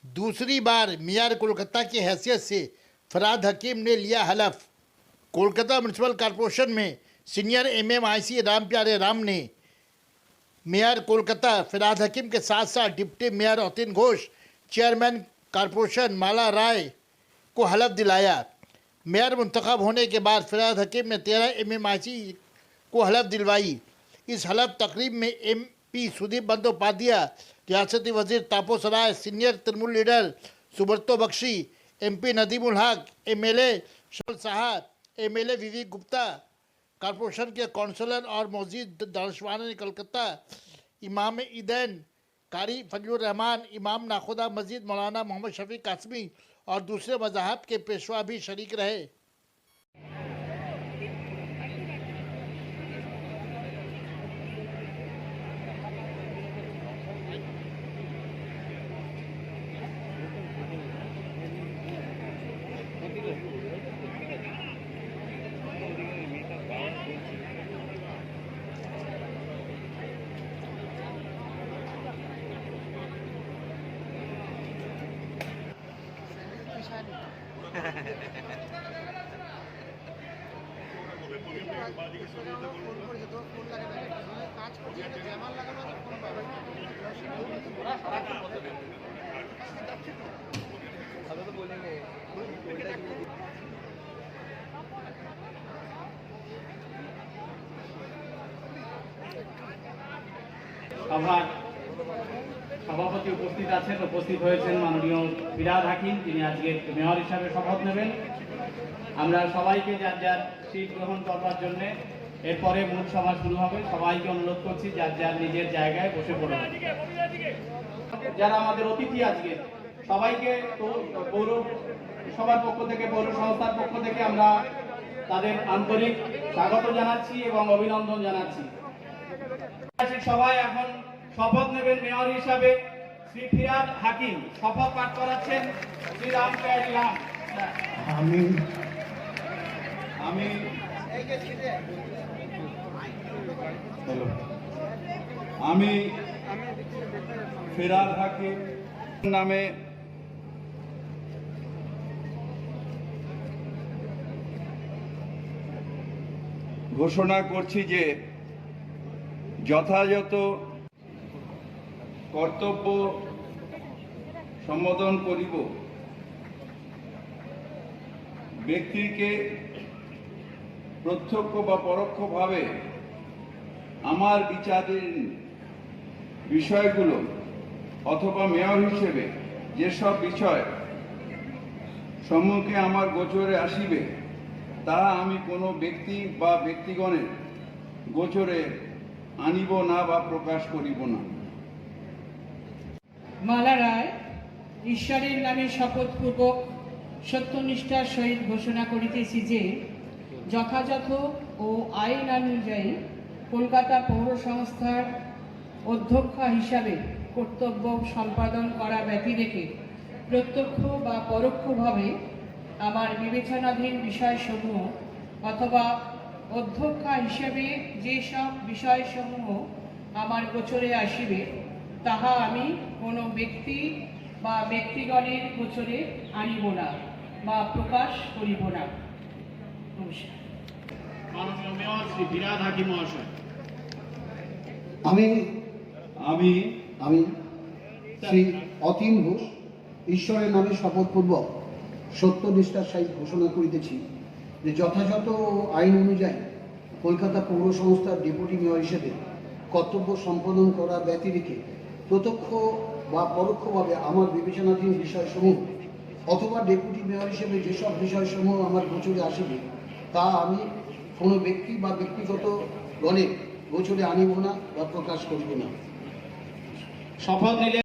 दूसरी बार मेयर कोलकाता की हैसियत से फरहाद हकीम ने लिया हलफ। कोलकाता म्यूनसिपल कॉरपोरेशन में सीनियर एमएमआईसी राम प्यारे राम ने मेयर कोलकाता फरहाद हकीम के साथ साथ deputy mayor Atin Ghosh, chairman corporation Mala Roy को हलफ दिलाया। मेयर मुंतखब होने के बाद फरहाद हकीम ने 13 एमएमआईसी को हलफ दिलवाई। इस हलफ तकरीब में एमपी सुदीप बंदोपाध्याय, रियासती वजीर Tapas Roy, senior Trinamool leader Subrata Bakshi, MP Nadimul Haque, MLA शल साहब, एमएलए विवेक गुप्ता, कॉरपोरेशन के काउंसलर और मौजूद दानिशवान कलकत्ता, इमाम ईदैन कारी फजलुर रहमान, इमाम नाखुदा मस्जिद मौलाना मोहम्मद शफी कासमी और दूसरे मज़ाहब के पेशवा भी शरीक रहे। সভাপতি উপস্থিত হয়েছেন মাননীয় ফিরহাদ হাকিম, যিনি আজকে মেয়র হিসাবে শপথ নেবেন। আমরা সবাইকে যার যার সিট গ্রহণ করবার জন্য এরপরে মূল সভা শুরু হবে। সবাইকে অনুরোধ করছি যার যার নিজের জায়গায় বসে পড়ুন। যারা আমাদের অতিথি আজকে সবাইকে পৌর সভার পক্ষ থেকে, পৌর সংস্থার পক্ষ থেকে আমরা তাদের আন্তরিক স্বাগত জানাচ্ছি এবং অভিনন্দন জানাচ্ছি। সবাই এখন শপথ নেবেন মেয়র হিসাবে। শ্রী ফিরহাদ হাকিম শপথ পাঠ করাচ্ছেন শ্রী রাম প্যারি রাম। আমি ফিরহাদ হাকিম নামে ঘোষণা করছি যে যথাযথ কর্তব্য সম্বোধন করিব, ব্যক্তিকে প্রত্যক্ষ বা পরোক্ষভাবে আমার বিচারের বিষয়গুলো অথবা মেয়র হিসেবে যেসব বিষয় সম্মুখে আমার গোচরে আসিবে, তাহা আমি কোনো ব্যক্তি বা ব্যক্তিগণের গোচরে আনিব না বা প্রকাশ করিব না। মালা রায় ঈশ্বরের নামে শপথপূর্বক সত্যনিষ্ঠার সহিত ঘোষণা করিতেছি যে যথাযথ ও আইন অনুযায়ী কলকাতা পৌর সংস্থার অধ্যক্ষা হিসাবে কর্তব্য সম্পাদন করা ব্যতি রেখে প্রত্যক্ষ বা পরোক্ষভাবে আমার বিবেচনাধীন বিষয়সমূহ অথবা অধ্যক্ষা হিসেবে যেসব বিষয়সমূহ আমার গোচরে আসিবে, তাহা আমি কোনো ব্যক্তি বা ব্যক্তিগণের গোচরে আনিব না বা প্রকাশ করিব না। নমস্কার। মাননীয় মেয়র শ্রী ফিরহাদ হাকিম মহাশয়। আমি আমি আমি শ্রী অতীন ঘোষ ঈশ্বরের নামে শপথপূর্বক সত্যনিষ্ঠার সহিত ঘোষণা করিতেছি যে যথাযথ আইন অনুযায়ী কলকাতা পৌর সংস্থার ডেপুটি মেয়র হিসেবে কর্তব্য সম্পাদন করা ব্যতি রেখে প্রত্যক্ষ বা পরোক্ষভাবে আমার বিবেচনাধীন বিষয়সমূহ অথবা ডেপুটি মেয়র হিসেবে যেসব বিষয়সমূহ আমার গোচরে আসিবে, তা আমি কোনো ব্যক্তি বা ব্যক্তিগত গণের গোচরে আনিব না বা প্রকাশ করিব না। শপথ নিলে